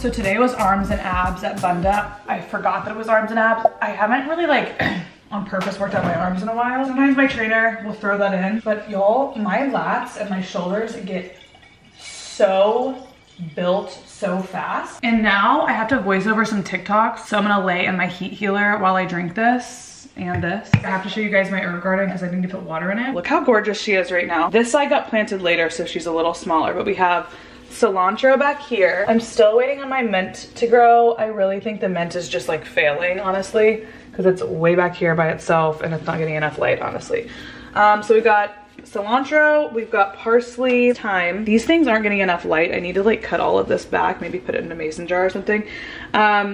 So today was arms and abs at Bunda. I forgot that it was arms and abs. I haven't really like on purpose worked out my arms in a while. Sometimes my trainer will throw that in, but y'all, my lats and my shoulders get so built so fast. And now I have to voice over some TikToks. So I'm gonna lay in my heat healer while I drink this and this. I have to show you guys my herb garden because I need to put water in it. Look how gorgeous she is right now. This I got planted later, so she's a little smaller, but we have cilantro back here. I'm still waiting on my mint to grow. I really think the mint is just like failing, honestly, because it's way back here by itself and it's not getting enough light, honestly. So we got cilantro, we've got parsley, thyme. These things aren't getting enough light. I need to like cut all of this back, maybe put it in a mason jar or something.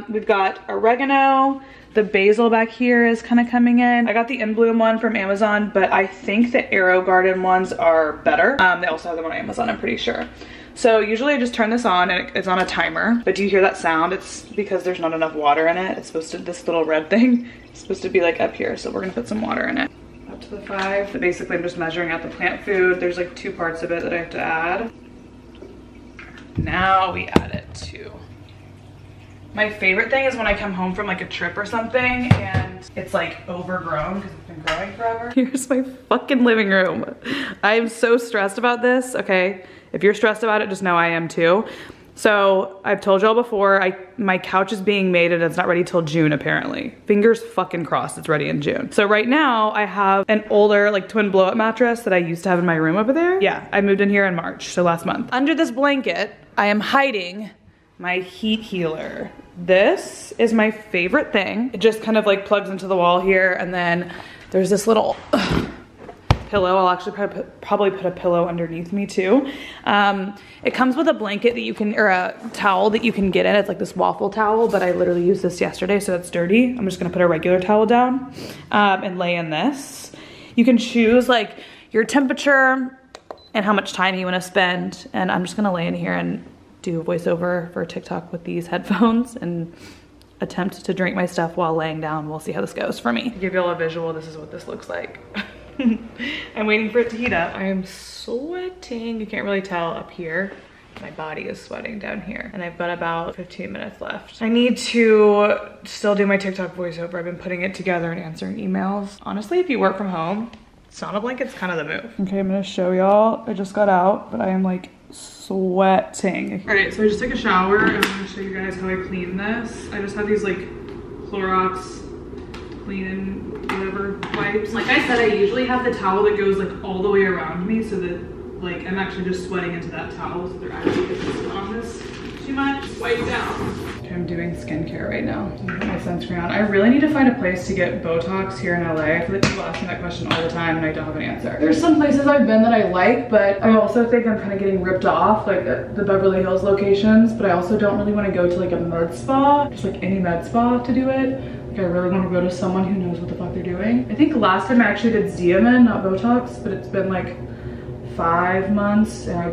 We've got oregano. The basil back here is kind of coming in. I got the In Bloom one from Amazon, but I think the Arrow Garden ones are better. They also have them on Amazon, I'm pretty sure. So usually I just turn this on and it's on a timer, but do you hear that sound? It's because there's not enough water in it. It's supposed to, this little red thing, it's supposed to be like up here. So we're gonna put some water in it. Up to the 5. But basically I'm just measuring out the plant food. There's like 2 parts of it that I have to add. Now we add it to. My favorite thing is when I come home from like a trip or something and it's like overgrown because it's been growing forever. Here's my fucking living room. I'm so stressed about this, okay? If you're stressed about it, just know I am too. So I've told y'all before, my couch is being made and it's not ready till June apparently. Fingers fucking crossed it's ready in June. So right now I have an older like twin blow up mattress that I used to have in my room over there. Yeah, I moved in here in March, so last month. Under this blanket, I am hiding my heat healer. This is my favorite thing. It just kind of like plugs into the wall here, and then there's this little pillow. I'll actually probably put a pillow underneath me too. It comes with a blanket that you can, or a towel that you can get in. It's like this waffle towel, but I literally used this yesterday, so it's dirty. I'm just gonna put a regular towel down and lay in this. You can choose like your temperature and how much time you wanna spend, and I'm just gonna lay in here and do a voiceover for TikTok with these headphones and attempt to drink my stuff while laying down. We'll see how this goes for me. To give y'all a visual, this is what this looks like. I'm waiting for it to heat up. I am sweating. You can't really tell up here. My body is sweating down here. And I've got about 15 minutes left. I need to still do my TikTok voiceover. I've been putting it together and answering emails. Honestly, if you work from home, sauna blanket's kind of the move. Okay, I'm gonna show y'all. I just got out, but I am like sweating. All right, so I just took a shower and I'm gonna show you guys how I clean this. I just have these like Clorox clean whatever wipes. Like I said, I usually have the towel that goes like all the way around me so that like I'm actually just sweating into that towel, so they're actually getting on this too much. Wipe down. Okay, I'm doing skincare right now. I'm putting my sunscreen on. I really need to find a place to get Botox here in LA. I feel like people ask me that question all the time and I don't have an answer. There's some places I've been that I like, but I also think I'm kind of getting ripped off, like the Beverly Hills locations, but I also don't really want to go to like a med spa, just like any med spa to do it. Like I really want to go to someone who knows what the fuck they're doing. I think last time I actually did Xeomin, not Botox, but it's been like 5 months and I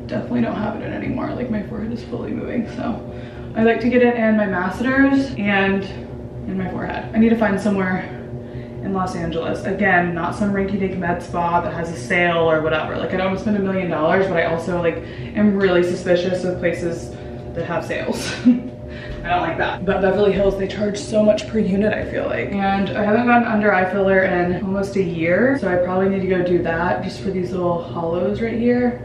definitely don't have it in anymore. Like my forehead is fully moving, so I like to get it in my masseters and in my forehead. I need to find somewhere in Los Angeles. Again, not some rinky-dink med spa that has a sale or whatever. Like I don't want to spend $1 million, but I also like am really suspicious of places that have sales. I don't like that. But Beverly Hills, they charge so much per unit, I feel like. And I haven't gotten under eye filler in almost a year, so I probably need to go do that just for these little hollows right here.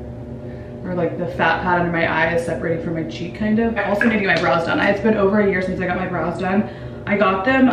Or like the fat pad under my eye is separating from my cheek kind of. I also need to get my brows done. It's been over a year since I got my brows done. I got them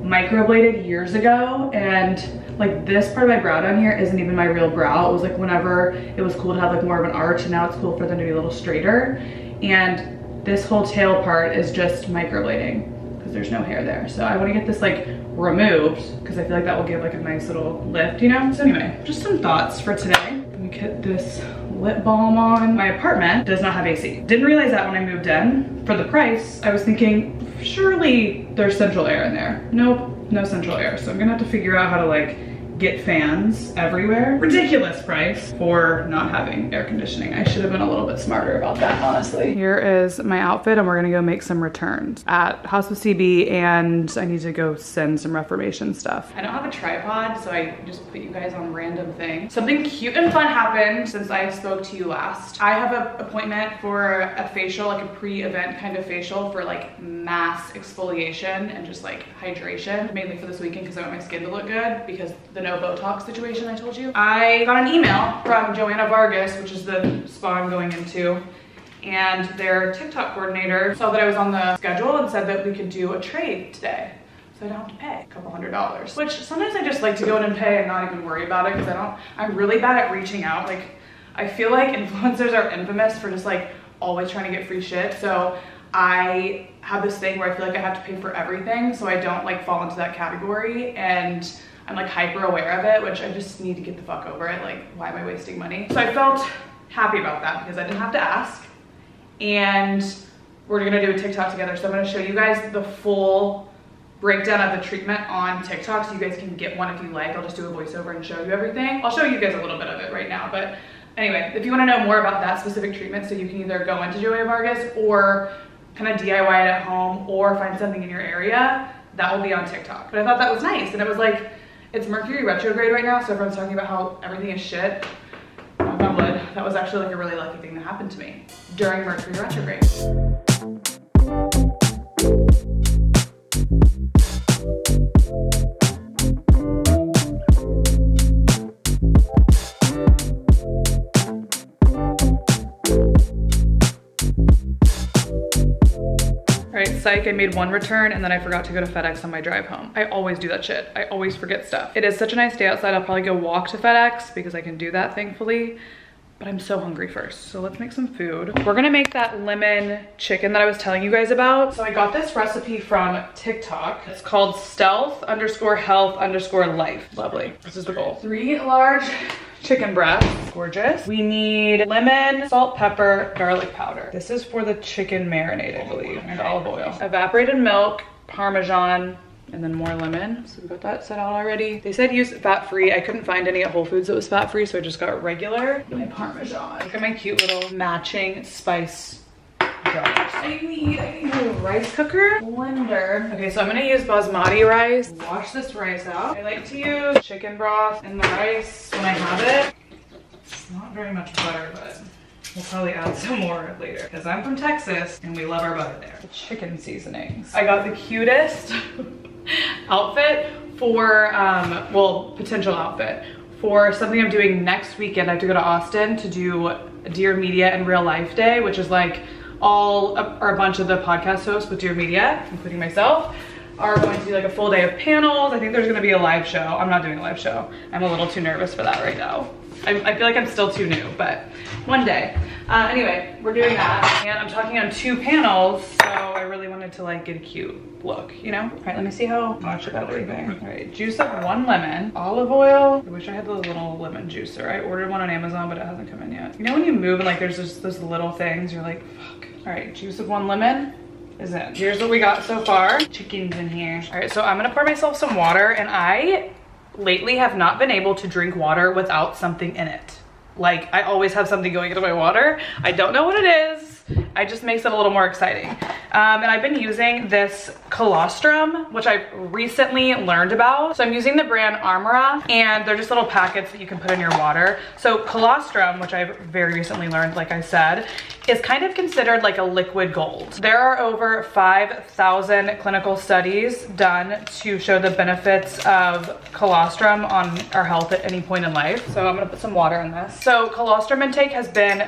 microbladed years ago, and like this part of my brow down here isn't even my real brow. It was like whenever it was cool to have like more of an arch, and now it's cool for them to be a little straighter. And this whole tail part is just microblading because there's no hair there. So I want to get this like removed because I feel like that will give like a nice little lift, you know? So anyway, just some thoughts for today. Let me get this lip balm on. My apartment does not have AC. Didn't realize that when I moved in. For the price, I was thinking, surely there's central air in there. Nope, no central air. So I'm gonna have to figure out how to like get fans everywhere. Ridiculous price for not having air conditioning. I should have been a little bit smarter about that, honestly. Here is my outfit and we're gonna go make some returns at House with CB, and I need to go send some Reformation stuff. I don't have a tripod, so I just put you guys on random things. Something cute and fun happened since I spoke to you last. I have an appointment for a facial, like a pre-event kind of facial for like mass exfoliation and just like hydration, mainly for this weekend because I want my skin to look good because the no Botox situation I told you. I got an email from Joanna Vargas, which is the spa I'm going into, and their TikTok coordinator saw that I was on the schedule and said that we could do a trade today. So I don't have to pay a couple $100s, which sometimes I just like to go in and pay and not even worry about it because I'm really bad at reaching out. Like, I feel like influencers are infamous for just like always trying to get free shit. So I have this thing where I feel like I have to pay for everything, so I don't like fall into that category, and I'm like hyper aware of it, which I just need to get the fuck over it. Like, why am I wasting money? So I felt happy about that because I didn't have to ask, and we're gonna do a TikTok together. So I'm gonna show you guys the full breakdown of the treatment on TikTok so you guys can get one if you like. I'll just do a voiceover and show you everything. I'll show you guys a little bit of it right now, but anyway, if you want to know more about that specific treatment, so you can either go into Joanna Vargas or kind of DIY it at home or find something in your area, that will be on TikTok. But I thought that was nice, and it was like, it's Mercury retrograde right now, so everyone's talking about how everything is shit. Knock on wood, that was actually like a really lucky thing that happened to me during Mercury retrograde. Psych, I made one return and then I forgot to go to FedEx on my drive home. I always do that shit. I always forget stuff. It is such a nice day outside. I'll probably go walk to FedEx because I can do that, thankfully. But I'm so hungry first. So let's make some food. We're gonna make that lemon chicken that I was telling you guys about. So I got this recipe from TikTok. It's called stealth_health_life. Lovely. This is the goal. 3 large chicken breasts. Gorgeous. We need lemon, salt, pepper, garlic powder. This is for the chicken marinade, I believe, and olive oil. Evaporated milk, Parmesan, and then more lemon. So we got that set out already. They said use fat-free. I couldn't find any at Whole Foods that was fat-free, so I just got regular. My Parmesan. Look at my cute little matching spice jars. I need a rice cooker, blender. Okay, so I'm gonna use basmati rice. Wash this rice out. I like to use chicken broth in the rice when I have it. It's not very much butter, but we'll probably add some more later because I'm from Texas and we love our butter there. The chicken seasonings. I got the cutest outfit for, well, potential outfit for something I'm doing next weekend. I have to go to Austin to do a Dear Media and Real Life Day, which is like all or a bunch of the podcast hosts with Dear Media, including myself, are going to do like a full day of panels. I think there's gonna be a live show. I'm not doing a live show. I'm a little too nervous for that right now. I feel like I'm still too new, but one day. Anyway, we're doing that. And I'm talking on 2 panels, so I really wanted to like get a cute look, you know? All right, let me see how much I got everything. All right, juice up 1 lemon, olive oil. I wish I had the little lemon juicer. I ordered one on Amazon, but it hasn't come in yet. You know when you move and like there's just those little things, you're like, fuck. All right, juice of 1 lemon is in. Here's what we got so far. Chicken's in here. All right, so I'm gonna pour myself some water, and I lately have not been able to drink water without something in it. Like, I always have something going into my water. I don't know what it is. It just makes it a little more exciting. And I've been using this colostrum, which I recently learned about. So I'm using the brand ARMRA, and they're just little packets that you can put in your water. So colostrum, which I've very recently learned, like I said, is kind of considered like a liquid gold. There are over 5,000 clinical studies done to show the benefits of colostrum on our health at any point in life. So I'm gonna put some water in this. So colostrum intake has been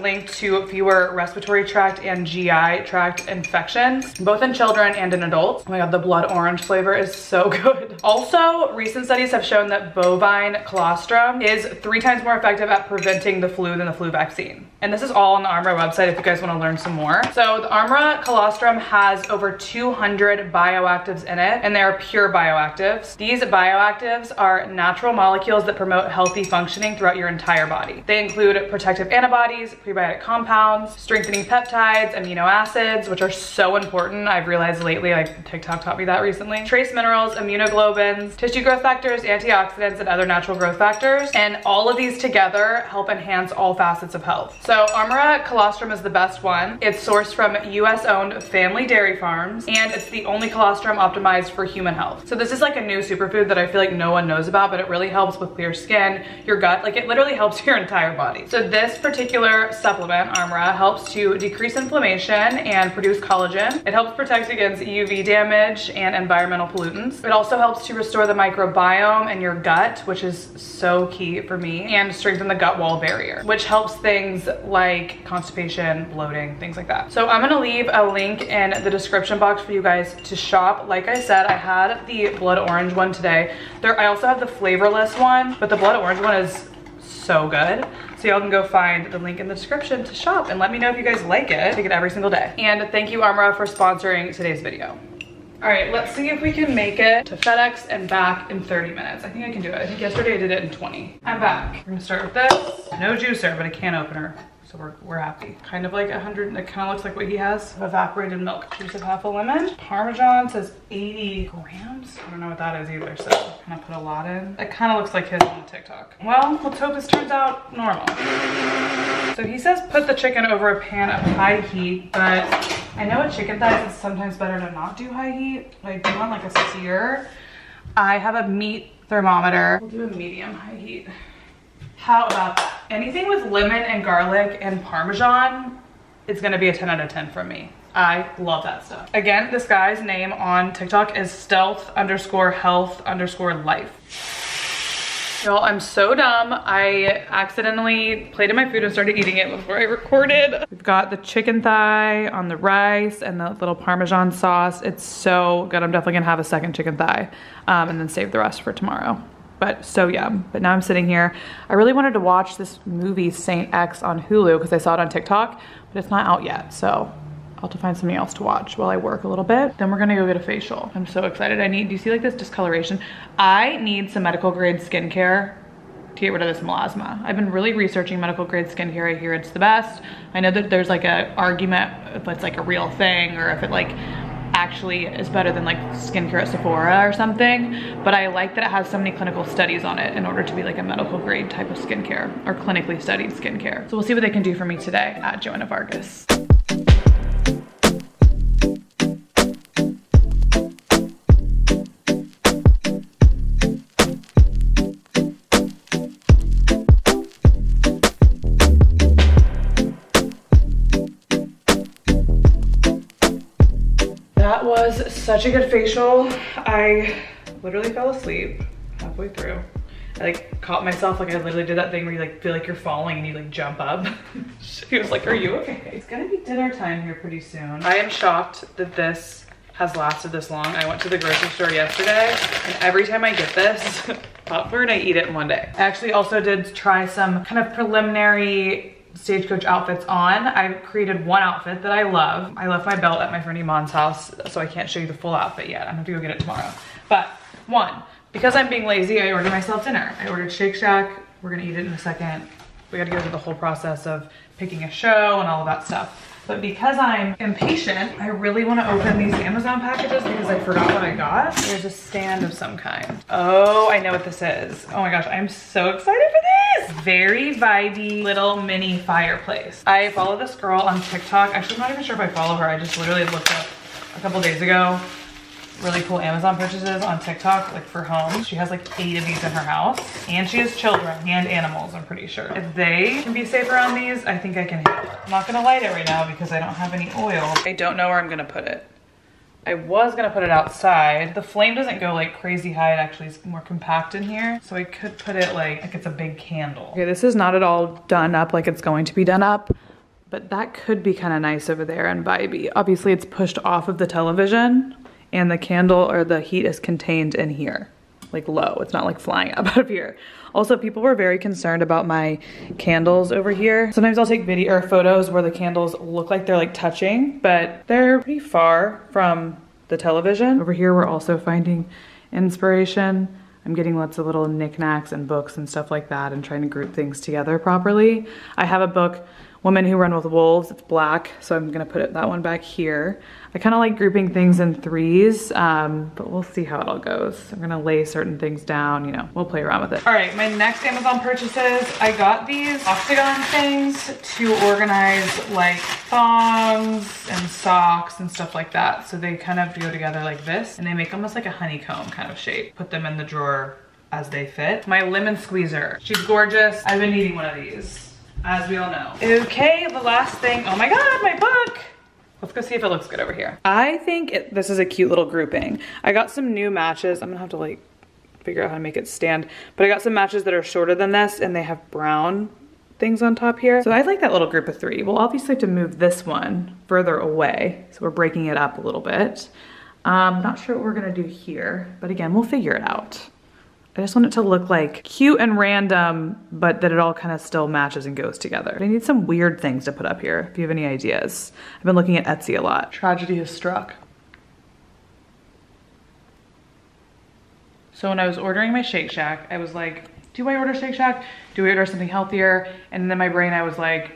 linked to fewer respiratory tract and GI tract infections, both in children and in adults. Oh my God, the blood orange flavor is so good. Also, recent studies have shown that bovine colostrum is 3 times more effective at preventing the flu than the flu vaccine. And this is all on the ARMRA website if you guys want to learn some more. So the ARMRA colostrum has over 200 bioactives in it, and they are pure bioactives. These bioactives are natural molecules that promote healthy functioning throughout your entire body. They include protective antibodies, prebiotic compounds, strengthening including peptides, amino acids, which are so important. I've realized lately, like TikTok taught me that recently. Trace minerals, immunoglobulins, tissue growth factors, antioxidants, and other natural growth factors. And all of these together help enhance all facets of health. So ARMRA colostrum is the best one. It's sourced from US owned family dairy farms, and it's the only colostrum optimized for human health. So this is like a new superfood that I feel like no one knows about, but it really helps with clear skin, your gut, like it literally helps your entire body. So this particular supplement, ARMRA, helps to decrease inflammation and produce collagen. It helps protect against UV damage and environmental pollutants. It also helps to restore the microbiome in your gut, which is so key for me, and strengthen the gut wall barrier, which helps things like constipation, bloating, things like that. So I'm gonna leave a link in the description box for you guys to shop. Like I said, I had the blood orange one today. I also have the flavorless one, but the blood orange one is so good. So y'all can go find the link in the description to shop and let me know if you guys like it. I take it every single day. And thank you, ARMRA, for sponsoring today's video. All right, let's see if we can make it to FedEx and back in 30 minutes. I think I can do it. I think yesterday I did it in 20. I'm back. We're gonna start with this. No juicer, but a can opener. So we're happy. Kind of like 100, it kind of looks like what he has. Evaporated milk, juice of half a lemon. Parmesan says 80 grams. I don't know what that is either, so I'm gonna put a lot in. It kind of looks like his on TikTok. Well, let's hope this turns out normal. So he says put the chicken over a pan of high heat, but I know with chicken thighs it's sometimes better to not do high heat. But I do want like a sear. I have a meat thermometer. We'll do a medium high heat. How about that? Anything with lemon and garlic and Parmesan is gonna be a 10 out of 10 from me. I love that stuff. Again, this guy's name on TikTok is stealth_health_life. Y'all, I'm so dumb. I accidentally plated my food and started eating it before I recorded. We've got the chicken thigh on the rice and the little Parmesan sauce. It's so good. I'm definitely gonna have a second chicken thigh and then save the rest for tomorrow. But so yum. But now I'm sitting here. I really wanted to watch this movie Saint X on Hulu because I saw it on TikTok, but it's not out yet. So I'll have to find something else to watch while I work a little bit. Then we're gonna go get a facial. I'm so excited. Do you see like this discoloration? I need some medical grade skincare to get rid of this melasma. I've been really researching medical grade skincare. I hear it's the best. I know that there's like an argument if it's like a real thing or if it like actually is better than like skincare at Sephora or something, but I like that it has so many clinical studies on it in order to be like a medical grade type of skincare or clinically studied skincare. So we'll see what they can do for me today at Joanna Vargas. That was such a good facial. I literally fell asleep halfway through. I like caught myself, like I literally did that thing where you like feel like you're falling and you like jump up. She was like, are you okay? It's gonna be dinner time here pretty soon. I am shocked that this has lasted this long. I went to the grocery store yesterday and every time I get this popcorn, I eat it in one day. I actually also did try some kind of preliminary Stagecoach outfits on. I created one outfit that I love. I left my belt at my friend Iman's house, so I can't show you the full outfit yet. I'm gonna have to go get it tomorrow. But one, because I'm being lazy, I ordered myself dinner. I ordered Shake Shack. We're gonna eat it in a second. We gotta go through the whole process of picking a show and all of that stuff. But because I'm impatient, I really want to open these Amazon packages because I forgot what I got. There's a stand of some kind. Oh, I know what this is. Oh my gosh, I'm so excited for this. Very vibey little mini fireplace. I follow this girl on TikTok. Actually, I'm not even sure if I follow her. I just literally looked up a couple days ago really cool Amazon purchases on TikTok, like for home. She has like 8 of these in her house, and she has children and animals, I'm pretty sure. If they can be safe around these, I think I can handle it. I'm not gonna light it right now because I don't have any oil. I don't know where I'm gonna put it. I was gonna put it outside. The flame doesn't go like crazy high. It actually is more compact in here. So I could put it like it's a big candle. Okay, this is not at all done up like it's going to be done up, but that could be kind of nice over there and vibey. Obviously it's pushed off of the television, and the candle or the heat is contained in here, like low. It's not like flying up out of here. Also, people were very concerned about my candles over here. Sometimes I'll take video or photos where the candles look like they're like touching, but they're pretty far from the television. Over here, we're also finding inspiration. I'm getting lots of little knickknacks and books and stuff like that and trying to group things together properly. I have a book, Women Who Run with Wolves. It's black, so I'm gonna put that one back here. I kind of like grouping things in threes, but we'll see how it all goes. I'm gonna lay certain things down, you know, we'll play around with it. All right, my next Amazon purchases, I got these octagon things to organize like thongs and socks and stuff like that. So they kind of go together like this, and they make almost like a honeycomb kind of shape. Put them in the drawer as they fit. My lemon squeezer, she's gorgeous. I've been needing one of these, as we all know. Okay, the last thing, oh my God, my book. Let's go see if it looks good over here. I think this is a cute little grouping. I got some new matches. I'm gonna have to like figure out how to make it stand, but I got some matches that are shorter than this and they have brown things on top here. So I like that little group of three. We'll obviously have to move this one further away. So we're breaking it up a little bit. Not sure what we're gonna do here, but again, we'll figure it out. I just want it to look like cute and random, but that it all kind of still matches and goes together. I need some weird things to put up here, if you have any ideas. I've been looking at Etsy a lot. Tragedy has struck. So when I was ordering my Shake Shack, I was like, do I order Shake Shack? Do I order something healthier? And in my brain, I was like,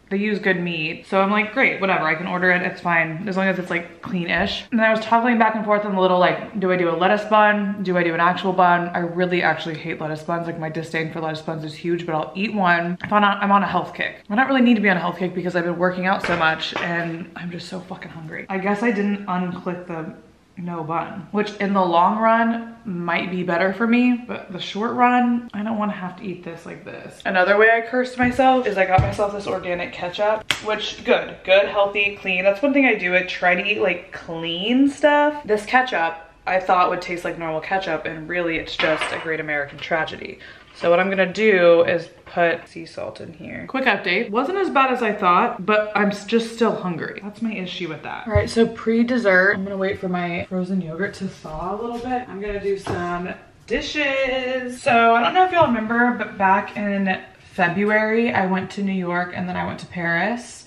they use good meat. So I'm like, great, whatever, I can order it, it's fine, as long as it's like clean-ish. And then I was toggling back and forth on the little like, do I do a lettuce bun? Do I do an actual bun? I really actually hate lettuce buns. Like my disdain for lettuce buns is huge, but I'll eat one if I'm on a health kick. I don't really need to be on a health kick because I've been working out so much and I'm just so fucking hungry. I guess I didn't unclick the no bun, which in the long run might be better for me, but the short run, I don't want to have to eat this like this. Another way I cursed myself is I got myself this organic ketchup, which good, healthy, clean. That's one thing I do. I try to eat like clean stuff. This ketchup I thought would taste like normal ketchup, and really it's just a Great American Tragedy. So what I'm gonna do is put sea salt in here. Quick update, wasn't as bad as I thought, but I'm just still hungry. That's my issue with that. All right, so pre-dessert, I'm gonna wait for my frozen yogurt to thaw a little bit. I'm gonna do some dishes. So I don't know if y'all remember, but back in February, I went to New York and then I went to Paris.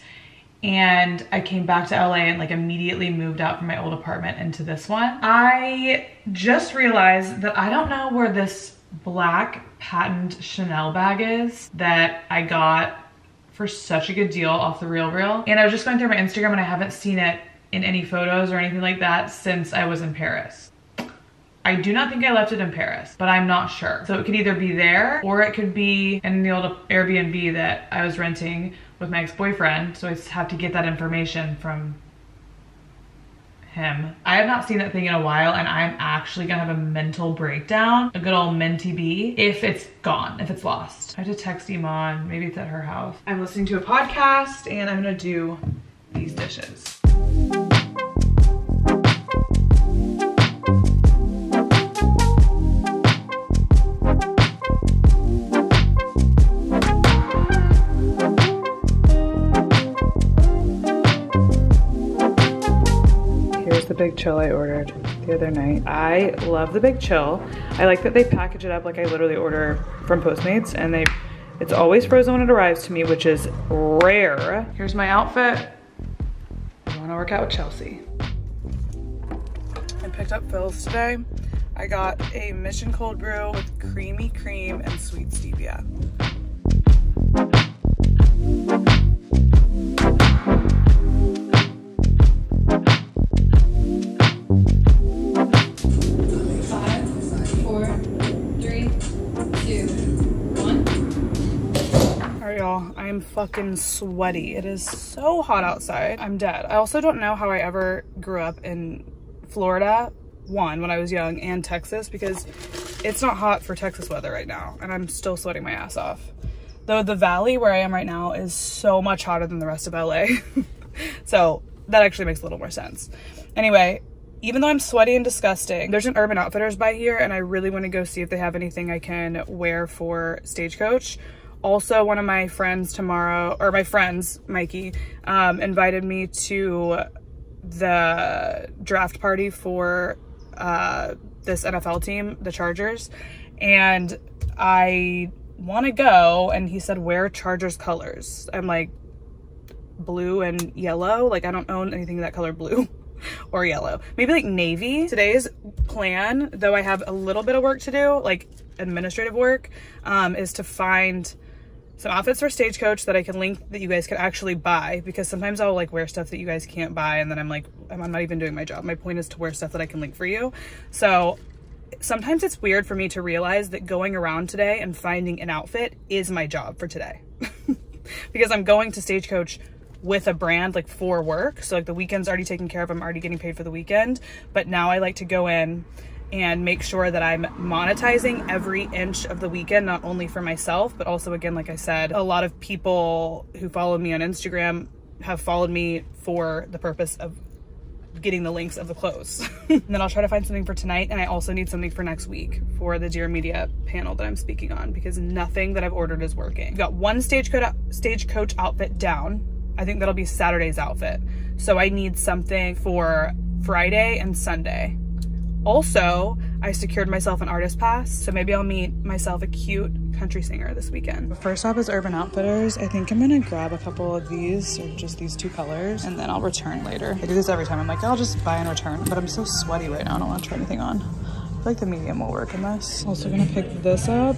And I came back to LA and like immediately moved out from my old apartment into this one. I just realized that I don't know where this black patent Chanel bag is that I got for such a good deal off the RealReal. And I was just going through my Instagram and I haven't seen it in any photos or anything like that since I was in Paris. I do not think I left it in Paris, but I'm not sure. So it could either be there or it could be in the old Airbnb that I was renting with my ex-boyfriend. So I just have to get that information from him. I have not seen that thing in a while and I'm actually gonna have a mental breakdown, a good old mentee bee, if it's gone, if it's lost. I have to text Iman, maybe it's at her house. I'm listening to a podcast and I'm gonna do these dishes. The Big Chill I ordered the other night. I love the Big Chill. I like that they package it up like I literally order from Postmates, and it's always frozen when it arrives to me, which is rare. Here's my outfit. I want to work out with Chelsea. I picked up Phil's today. I got a Mission Cold Brew with creamy cream and sweet stevia. I'm fucking sweaty. It is so hot outside. I'm dead. I also don't know how I ever grew up in Florida, one, when I was young, and Texas, because it's not hot for Texas weather right now, and I'm still sweating my ass off. Though the valley where I am right now is so much hotter than the rest of LA. So that actually makes a little more sense. Anyway, even though I'm sweaty and disgusting, there's an Urban Outfitters by here, and I really want to go see if they have anything I can wear for Stagecoach. Also, one of my friends tomorrow, or my friends, Mikey, invited me to the draft party for this NFL team, the Chargers, and I want to go, and he said, wear Chargers colors. I'm like, blue and yellow? Like, I don't own anything that color blue or yellow. Maybe like navy. Today's plan, though I have a little bit of work to do, like administrative work, is to find some outfits for Stagecoach that I can link that you guys can actually buy, because sometimes I'll like wear stuff that you guys can't buy and then I'm like, I'm not even doing my job. My point is to wear stuff that I can link for you. So sometimes it's weird for me to realize that going around today and finding an outfit is my job for today. Because I'm going to Stagecoach with a brand like for work. So like the weekend's already taken care of. I'm already getting paid for the weekend. But now I like to go in and make sure that I'm monetizing every inch of the weekend, not only for myself, but also, again, like I said, a lot of people who follow me on Instagram have followed me for the purpose of getting the links of the clothes. And then I'll try to find something for tonight. And I also need something for next week for the Dear Media panel that I'm speaking on, because nothing that I've ordered is working. Got one Stagecoach outfit down. I think that'll be Saturday's outfit. So I need something for Friday and Sunday. Also, I secured myself an artist pass, so maybe I'll meet myself a cute country singer this weekend. First stop is Urban Outfitters. I think I'm gonna grab a couple of these, or just these 2 colors, and then I'll return later. I do this every time. I'm like, I'll just buy and return, but I'm so sweaty right now. I don't want to try anything on. I feel like the medium will work in this. Also gonna pick this up.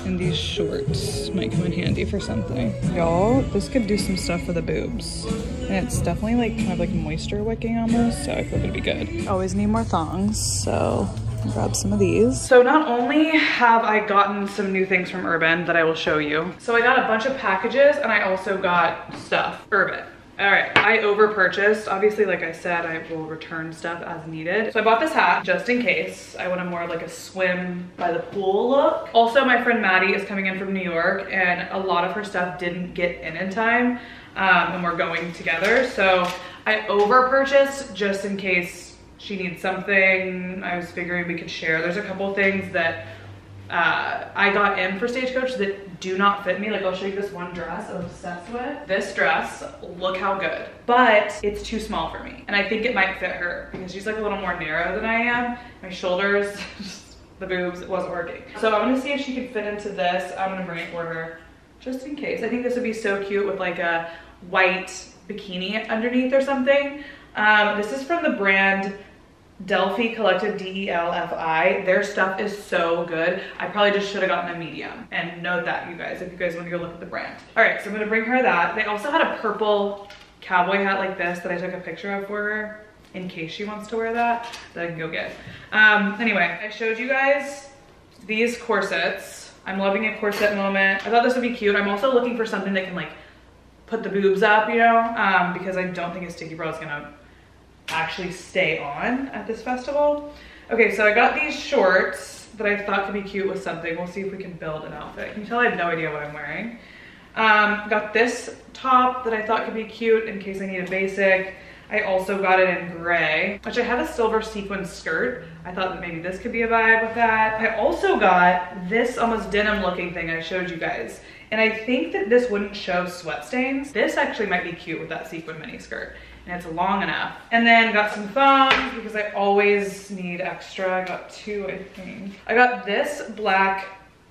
And these shorts might come in handy for something. Y'all, this could do some stuff for the boobs. And it's definitely like kind of like moisture wicking almost, so I feel like it'd be good. Always need more thongs, so I'll grab some of these. So not only have I gotten some new things from Urban that I will show you. So I got a bunch of packages and I also got stuff. Urban. All right, I over purchased. Obviously, like I said, I will return stuff as needed. So I bought this hat just in case. I want a more like a swim by the pool look. Also, my friend Maddie is coming in from New York and a lot of her stuff didn't get in time when we're going together. So I over purchased just in case she needs something. I was figuring we could share. There's a couple things that I got in for Stagecoach that do not fit me. Like I'll show you this one dress I'm obsessed with. This dress, look how good. But it's too small for me. And I think it might fit her because she's like a little more narrow than I am. My shoulders, just the boobs, it wasn't working. So I'm gonna see if she can fit into this. I'm gonna bring it for her just in case. I think this would be so cute with like a white bikini underneath or something. This is from the brand Delphi Collective, D-E-L-F-I. Their stuff is so good. I probably just should have gotten a medium. And note that, you guys, if you guys want to go look at the brand. All right, so I'm gonna bring her that. They also had a purple cowboy hat like this that I took a picture of for her in case she wants to wear that I can go get. Anyway, I showed you guys these corsets. I'm loving a corset moment. I thought this would be cute. I'm also looking for something that can like put the boobs up, you know, because I don't think a sticky bra is gonna actually stay on at this festival. Okay, so I got these shorts that I thought could be cute with something. We'll see if we can build an outfit. Can you tell I have no idea what I'm wearing? Got this top that I thought could be cute in case I need a basic. I also got it in gray, which I have a silver sequin skirt. I thought that maybe this could be a vibe with that. I also got this almost denim looking thing I showed you guys. And I think that this wouldn't show sweat stains. This actually might be cute with that sequin mini skirt. And it's long enough. And then got some thongs because I always need extra. I got 2, I think. I got this black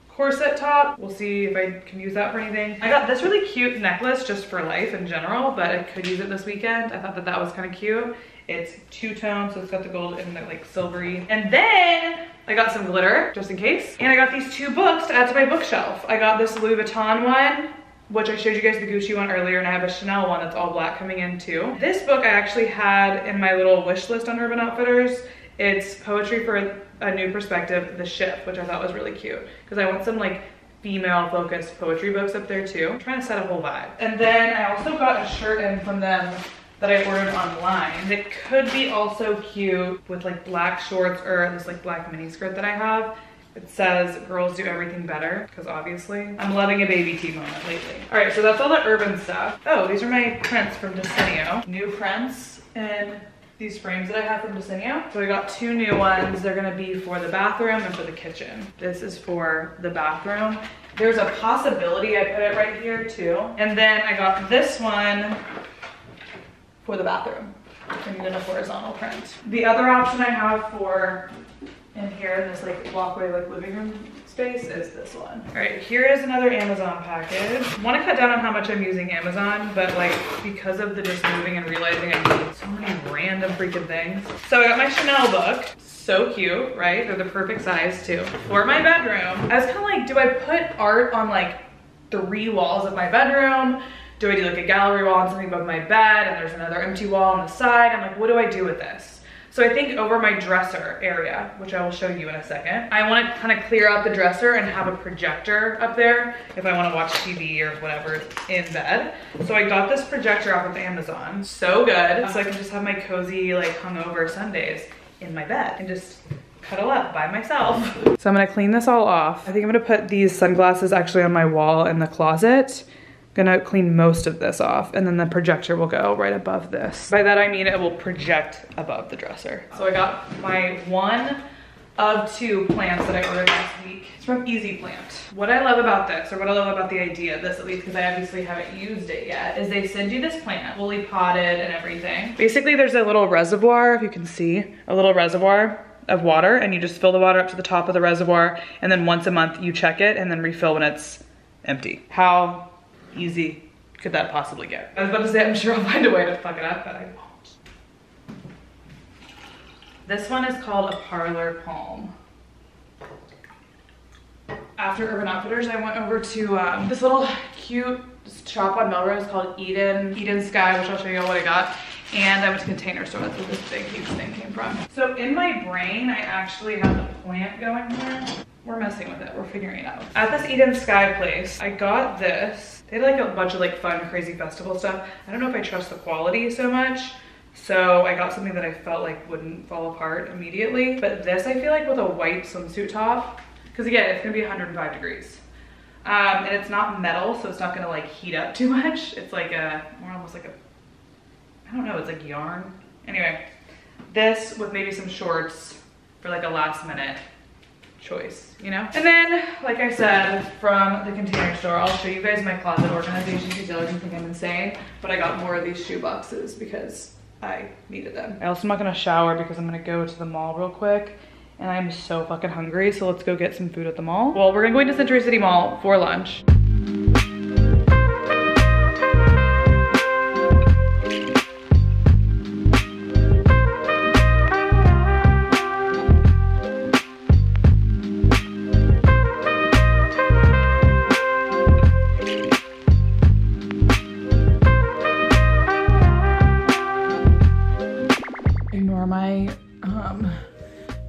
corset top. We'll see if I can use that for anything. I got this really cute necklace just for life in general, but I could use it this weekend. I thought that that was kind of cute. It's 2-tone, so it's got the gold and the like silvery. And then I got some glitter just in case. And I got these 2 books to add to my bookshelf. I got this Louis Vuitton one, which I showed you guys the Gucci one earlier, and I have a Chanel one that's all black coming in too. This book I actually had in my little wish list on Urban Outfitters. It's Poetry for a New Perspective, The Ship, which I thought was really cute because I want some like female focused poetry books up there too. I'm trying to set a whole vibe. And then I also got a shirt in from them that I ordered online that could be also cute with like black shorts or this like black mini skirt that I have. It says girls do everything better because obviously I'm loving a baby tea moment lately. All right, so that's all the Urban stuff. Oh, these are my prints from Desenio. New prints in these frames that I have from Desenio. So I got 2 new ones. They're gonna be for the bathroom and for the kitchen. This is for the bathroom. There's a possibility I put it right here too. And then I got this one for the bathroom. I need a horizontal print. The other option I have for in here in this like walkway like living room space is this one. All right, here is another Amazon package. I want to cut down on how much I'm using Amazon, but like because of the just moving and realizing I need so many random freaking things. So I got my Chanel book. So cute, right? They're the perfect size too. For my bedroom, I was kind of like, do I put art on like 3 walls of my bedroom? Do I do like a gallery wall and something above my bed and there's another empty wall on the side? I'm like, what do I do with this? So I think over my dresser area, which I will show you in a second, I want to kind of clear out the dresser and have a projector up there if I want to watch TV or whatever in bed. So I got this projector off of Amazon. So good. So I can just have my cozy, like hungover Sundays in my bed and just cuddle up by myself. So I'm gonna clean this all off. I think I'm gonna put these sunglasses actually on my wall in the closet. Gonna clean most of this off and then the projector will go right above this. By that I mean it will project above the dresser. So I got my 1 of 2 plants that I ordered last week. It's from Easy Plant. What I love about this, or what I love about the idea of this at least, because I obviously haven't used it yet, is they send you this plant fully potted and everything. Basically there's a little reservoir, if you can see, a little reservoir of water, and you just fill the water up to the top of the reservoir, and then once a month you check it and then refill when it's empty. How easy could that possibly get? I was about to say I'm sure I'll find a way to fuck it up, but I won't. This one is called a Parlor Palm. After Urban Outfitters, I went over to this little cute shop on Melrose called Eden Sky, which I'll show you all what I got. And I went to Container Store, that's where this big huge thing came from. So in my brain, I actually have the plant going here. We're messing with it, we're figuring it out. At this Eden Sky place, I got this. They had like a bunch of like fun, crazy festival stuff. I don't know if I trust the quality so much. So I got something that I felt like wouldn't fall apart immediately. But this, I feel like with a white swimsuit top, because again, it's gonna be 105 degrees. And it's not metal, so it's not gonna like heat up too much. It's like more almost like I don't know, it's like yarn. Anyway, this with maybe some shorts for like a last minute choice, you know? And then, like I said, from the Container Store, I'll show you guys my closet organization because y'all are gonna think I'm insane, but I got more of these shoe boxes because I needed them. I also am not gonna shower because I'm gonna go to the mall real quick and I'm so fucking hungry, so let's go get some food at the mall. Well, we're gonna go into Century City Mall for lunch.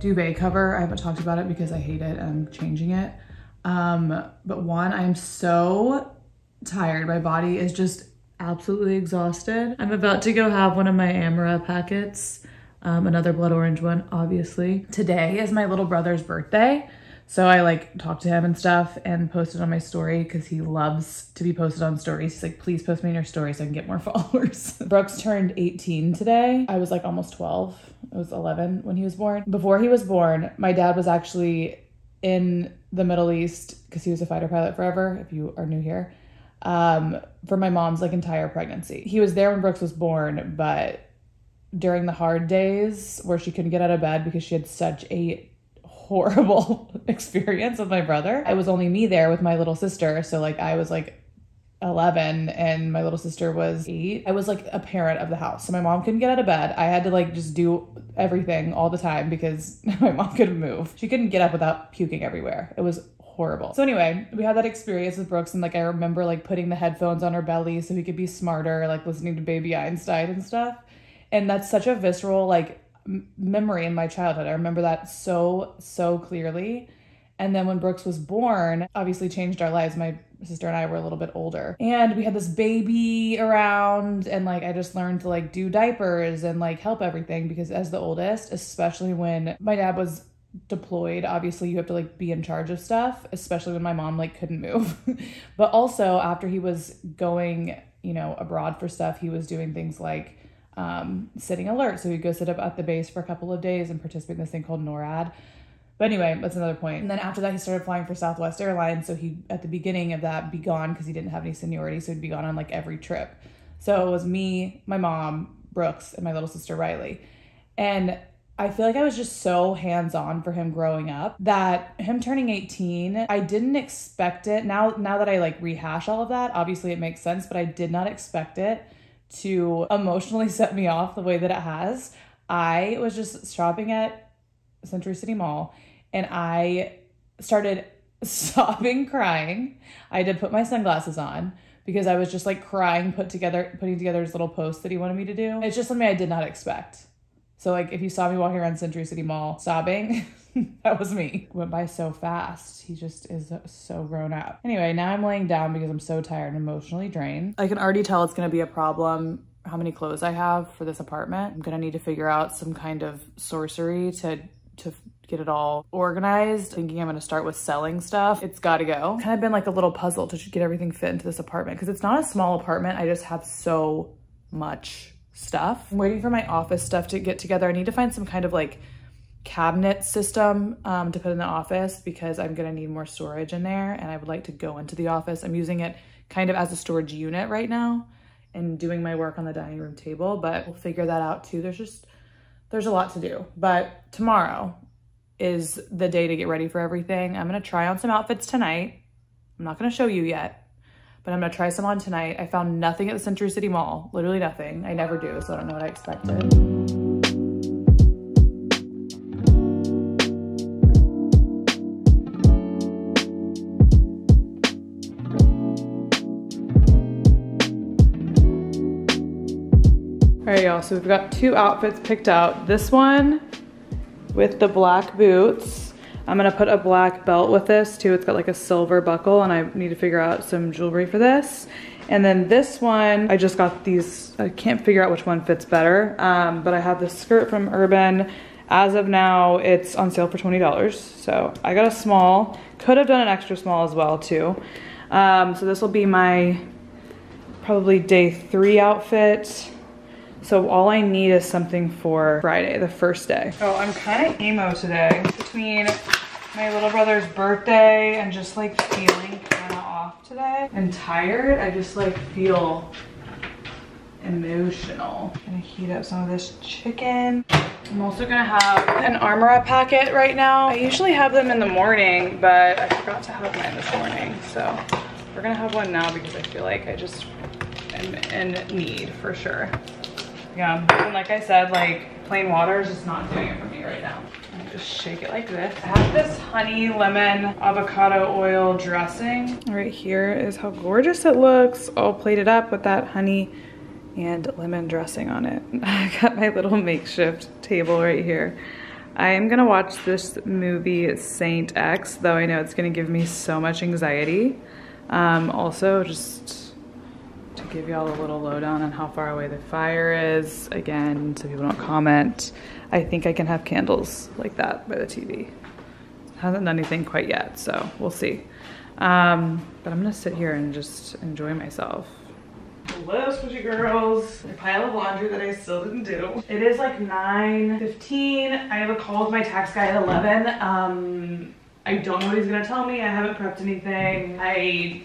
Duvet cover. I haven't talked about it because I hate it and I'm changing it. But one, I'm so tired. My body is just absolutely exhausted. I'm about to go have one of my ARMRA packets, another blood orange one, obviously. Today is my little brother's birthday. So I like talked to him and stuff and posted on my story because he loves to be posted on stories. He's like, please post me in your story so I can get more followers. Brooks turned 18 today. I was like almost 12. I was 11 when he was born. Before he was born, my dad was actually in the Middle East because he was a fighter pilot forever, if you are new here, for my mom's like entire pregnancy. He was there when Brooks was born, but during the hard days where she couldn't get out of bed because she had such a horrible experience with my brother, it was only me there with my little sister. So like I was like 11 and my little sister was 8. I was like a parent of the house. So my mom couldn't get out of bed. I had to like just do everything all the time because my mom couldn't move. She couldn't get up without puking everywhere. It was horrible. So anyway, we had that experience with Brooks and like I remember like putting the headphones on her belly so he could be smarter, like listening to Baby Einstein and stuff. And that's such a visceral like memory in my childhood. I remember that so clearly. And then when Brooks was born, obviously changed our lives. My sister and I were a little bit older and we had this baby around and like I just learned to like do diapers and like help everything because as the oldest, especially when my dad was deployed, obviously you have to like be in charge of stuff, especially when my mom like couldn't move. But also after he was going, you know, abroad for stuff, he was doing things like sitting alert. So he'd go sit up at the base for a couple of days and participate in this thing called NORAD. But anyway, that's another point. And then after that, he started flying for Southwest Airlines. So he, at the beginning of that, be gone because he didn't have any seniority. So he'd be gone on like every trip. So it was me, my mom, Brooks, and my little sister, Riley. And I feel like I was just so hands-on for him growing up that him turning 18, I didn't expect it. Now that I like rehash all of that, obviously it makes sense, but I did not expect it to emotionally set me off the way that it has. I was just shopping at Century City Mall and I started sobbing, crying. I had to put my sunglasses on because I was just like crying, putting together his little post that he wanted me to do. It's just something I did not expect. So like if you saw me walking around Century City Mall sobbing, that was me. Went by so fast. He just is so grown up. Anyway, now I'm laying down because I'm so tired and emotionally drained. I can already tell it's gonna be a problem how many clothes I have for this apartment. I'm gonna need to figure out some kind of sorcery to get it all organized. Thinking I'm gonna start with selling stuff. It's gotta go. Kind of been like a little puzzle to get everything fit into this apartment because it's not a small apartment. I just have so much stuff. I'm waiting for my office stuff to get together. I need to find some kind of like cabinet system to put in the office because I'm gonna need more storage in there and I would like to go into the office. I'm using it kind of as a storage unit right now and doing my work on the dining room table, but we'll figure that out too. There's a lot to do, but tomorrow is the day to get ready for everything. I'm gonna try on some outfits tonight. I'm not gonna show you yet, but I'm gonna try some on tonight. I found nothing at the Century City Mall, literally nothing. I never do, so I don't know what I expected. All right, y'all, so we've got 2 outfits picked out. This one with the black boots. I'm gonna put a black belt with this too. It's got like a silver buckle and I need to figure out some jewelry for this. And then this one, I just got these, I can't figure out which one fits better, but I have this skirt from Urban. As of now, it's on sale for $20. So I got a small, could have done an extra small as well too. So this will be my probably day 3 outfit. So all I need is something for Friday, the first day. Oh, I'm kind of emo today. Between my little brother's birthday and just like feeling kind of off today and tired, I just like feel emotional. I'm gonna heat up some of this chicken. I'm also gonna have an ARMRA packet right now. I usually have them in the morning, but I forgot to have mine this morning. So we're gonna have one now because I feel like I just am in need for sure. Yeah, and like I said, like plain water is just not doing it for me right now. I just shake it like this. I have this honey lemon avocado oil dressing. Right here is how gorgeous it looks, all plated up with that honey and lemon dressing on it. I got my little makeshift table right here. I am gonna watch this movie Saint X, though I know it's gonna give me so much anxiety. Also, just to give y'all a little lowdown on how far away the fire is, again, so people don't comment. I think I can have candles like that by the TV. Hasn't done anything quite yet, so we'll see. But I'm gonna sit here and just enjoy myself. Hello, squishy girls. A pile of laundry that I still didn't do. It is like 9:15. I have a call with my tax guy at 11. I don't know what he's gonna tell me. I haven't prepped anything. I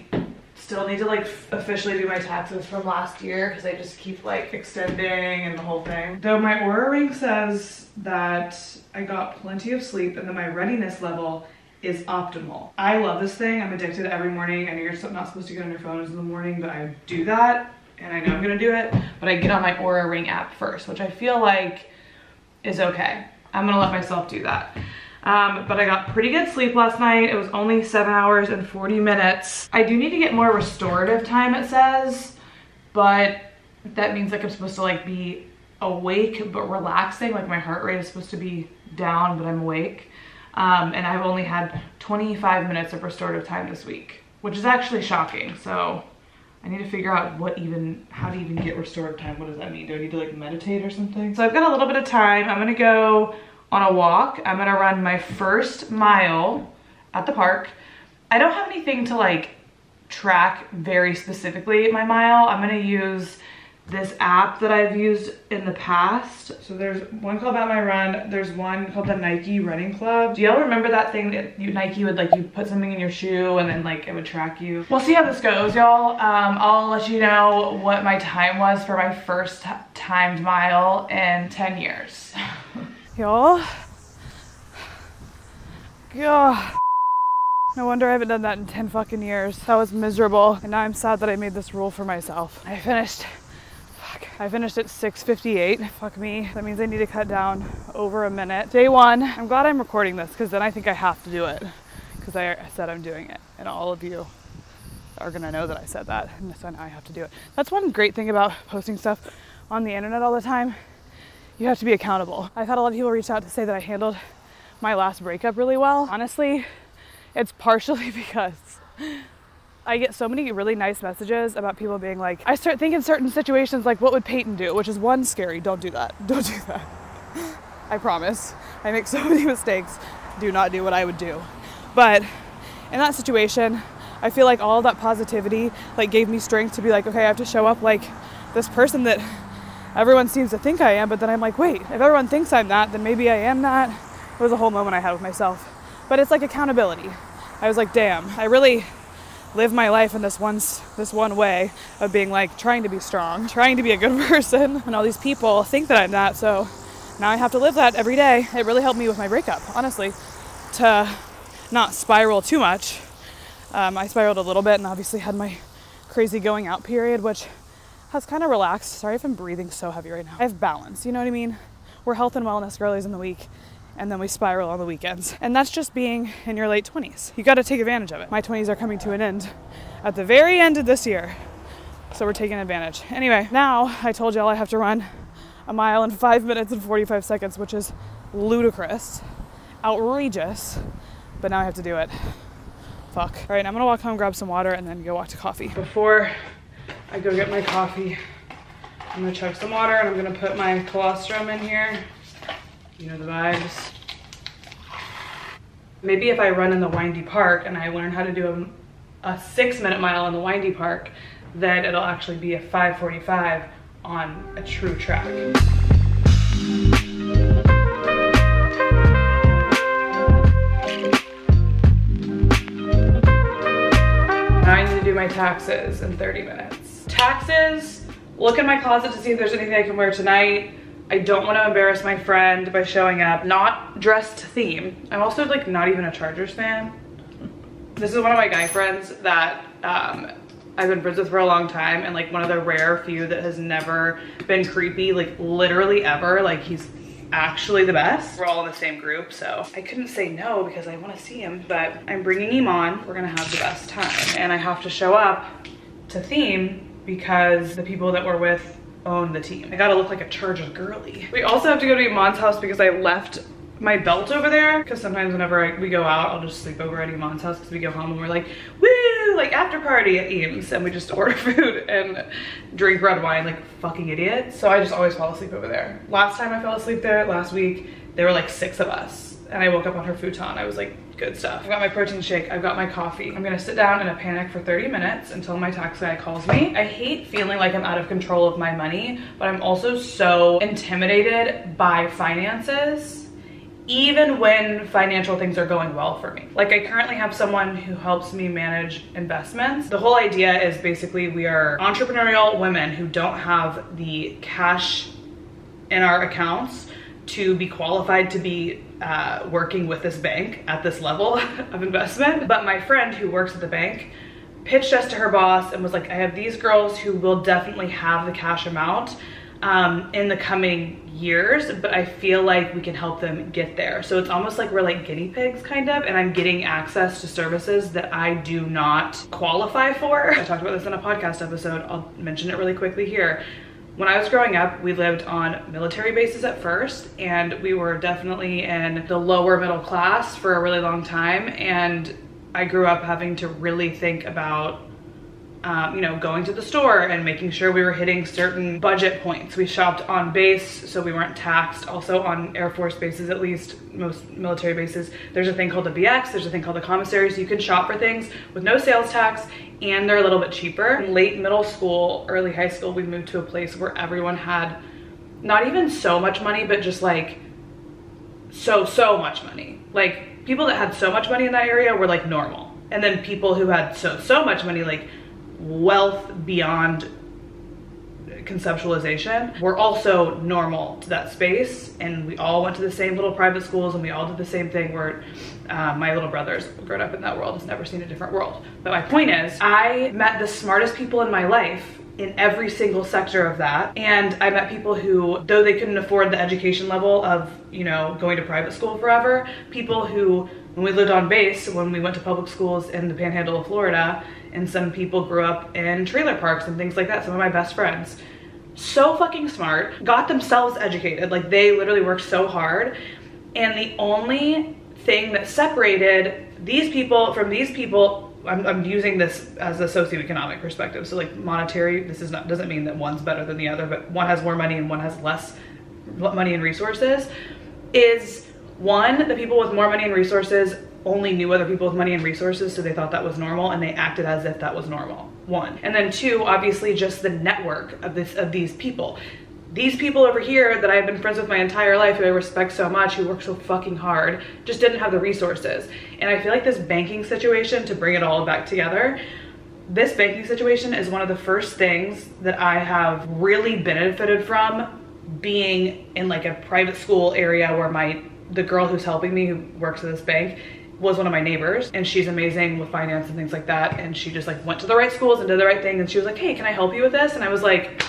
still need to like officially do my taxes from last year because I just keep like extending and the whole thing. Though my Oura ring says that I got plenty of sleep and that my readiness level is optimal. I love this thing. I'm addicted every morning. I know you're not supposed to get on your phones in the morning, but I do that and I know I'm gonna do it. But I get on my Oura ring app first, which I feel like is okay. I'm gonna let myself do that. But I got pretty good sleep last night. It was only 7 hours and 40 minutes. I do need to get more restorative time, it says, but that means like I'm supposed to like be awake but relaxing. Like my heart rate is supposed to be down, but I'm awake. And I've only had 25 minutes of restorative time this week, which is actually shocking. So I need to figure out how to even get restorative time. What does that mean? Do I need to like meditate or something? So I've got a little bit of time. I'm gonna go on a walk. I'm gonna run my first mile at the park. I don't have anything to like track very specifically my mile. I'm gonna use this app that I've used in the past. So there's one called About My Run. There's one called the Nike Running Club. Do y'all remember that thing that Nike would like, you put something in your shoe and then like it would track you? We'll see how this goes, y'all. I'll let you know what my time was for my first timed mile in 10 years. Y'all, God. No wonder I haven't done that in 10 fucking years. That was miserable. And now I'm sad that I made this rule for myself. I finished at 6:58. Fuck me. That means I need to cut down over a minute. Day 1. I'm glad I'm recording this because then I think I have to do it. because I said I'm doing it, and all of you are gonna know that I said that, and so now I have to do it. That's one great thing about posting stuff on the internet all the time. You have to be accountable. I've had a lot of people reach out to say that I handled my last breakup really well. Honestly, it's partially because I get so many really nice messages about people being like, I start thinking certain situations like, what would Payton do? Which is one, scary. Don't do that. Don't do that. I promise. I make so many mistakes. Do not do what I would do. But in that situation, I feel like all of that positivity like gave me strength to be like, okay, I have to show up like this person that everyone seems to think I am. But then I'm like, wait, if everyone thinks I'm that, then maybe I am not. It was a whole moment I had with myself. But it's like accountability. I was like, damn, I really live my life in this one way of being like trying to be strong, trying to be a good person, and all these people think that I'm that, so now I have to live that every day. It really helped me with my breakup, honestly, to not spiral too much. I spiraled a little bit and obviously had my crazy going out period, which has kind of relaxed. Sorry if I'm breathing so heavy right now. I have balance, you know what I mean? We're health and wellness girlies in the week, and then we spiral on the weekends. And that's just being in your late 20s. You gotta take advantage of it. My 20s are coming to an end at the very end of this year, so we're taking advantage. Anyway, now I told y'all I have to run a mile in 5 minutes and 45 seconds, which is ludicrous, outrageous, but now I have to do it. Fuck. All right, I'm gonna walk home, grab some water, and then go walk to coffee. Before I go get my coffee, I'm gonna chug some water, and I'm gonna put my colostrum in here. You know the vibes. Maybe if I run in the windy park and I learn how to do a 6-minute mile in the windy park, then it'll actually be a 5:45 on a true track. Now I need to do my taxes in 30 minutes. Taxes, look in my closet to see if there's anything I can wear tonight. I don't want to embarrass my friend by showing up not dressed to theme. I'm also like not even a Chargers fan. This is one of my guy friends that I've been friends with for a long time, and like one of the rare few that has never been creepy, like literally ever. Like he's actually the best. We're all in the same group, so I couldn't say no because I want to see him, but I'm bringing him on. We're gonna have the best time, and I have to show up to theme because the people that we're with own the team. I gotta look like a Chargers girly. We also have to go to Iman's house because I left my belt over there, because sometimes whenever we go out, I'll just sleep over at Iman's house because we go home and we're like, woo, like after party at Eames, and we just order food and drink red wine like fucking idiots. So I just always fall asleep over there. Last time I fell asleep there, last week, there were like 6 of us, and I woke up on her futon. I was like, good stuff. I've got my protein shake, I've got my coffee. I'm gonna sit down in a panic for 30 minutes until my tax guy calls me. I hate feeling like I'm out of control of my money, but I'm also so intimidated by finances, even when financial things are going well for me. Like I currently have someone who helps me manage investments. The whole idea is basically we are entrepreneurial women who don't have the cash in our accounts to be qualified to be working with this bank at this level of investment. But my friend who works at the bank pitched us to her boss and was like, I have these girls who will definitely have the cash amount in the coming years, but I feel like we can help them get there. So it's almost like we're like guinea pigs kind of, and I'm getting access to services that I do not qualify for. I talked about this in a podcast episode. I'll mention it really quickly here. When I was growing up, we lived on military bases at first, and we were definitely in the lower middle class for a really long time. And I grew up having to really think about you know, going to the store and making sure we were hitting certain budget points. We shopped on base, so we weren't taxed. Also on Air Force bases, at least most military bases, there's a thing called the BX, there's a thing called the commissary, so you can shop for things with no sales tax, and they're a little bit cheaper. In late middle school, early high school, we moved to a place where everyone had not even so much money, but just like so much money. Like people that had so much money in that area were like normal. And then people who had so much money, like wealth beyond conceptualization, were also normal to that space. And we all went to the same little private schools, and we all did the same thing where my little brother's grown up in that world, has never seen a different world. But my point is, I met the smartest people in my life in every single sector of that. And I met people who, though they couldn't afford the education level of, you know, going to private school forever, people who when we lived on base, when we went to public schools in the panhandle of Florida, and some people grew up in trailer parks and things like that, some of my best friends. So fucking smart, got themselves educated. Like they literally worked so hard. And the only thing that separated these people from these people, I'm using this as a socioeconomic perspective. So like monetary, this is not, doesn't mean that one's better than the other, but one has more money and one has less money and resources, is one, the people with more money and resources only knew other people with money and resources, so they thought that was normal and they acted as if that was normal, one. And then two, obviously just the network of these people. These people over here that I've been friends with my entire life, who I respect so much, who work so fucking hard, just didn't have the resources. And I feel like this banking situation, to bring it all back together, this banking situation is one of the first things that I have really benefited from, being in like a private school area where the girl who's helping me, who works at this bank, was one of my neighbors, and she's amazing with finance and things like that. And she just like went to the right schools and did the right thing. And she was like, hey, can I help you with this? And I was like,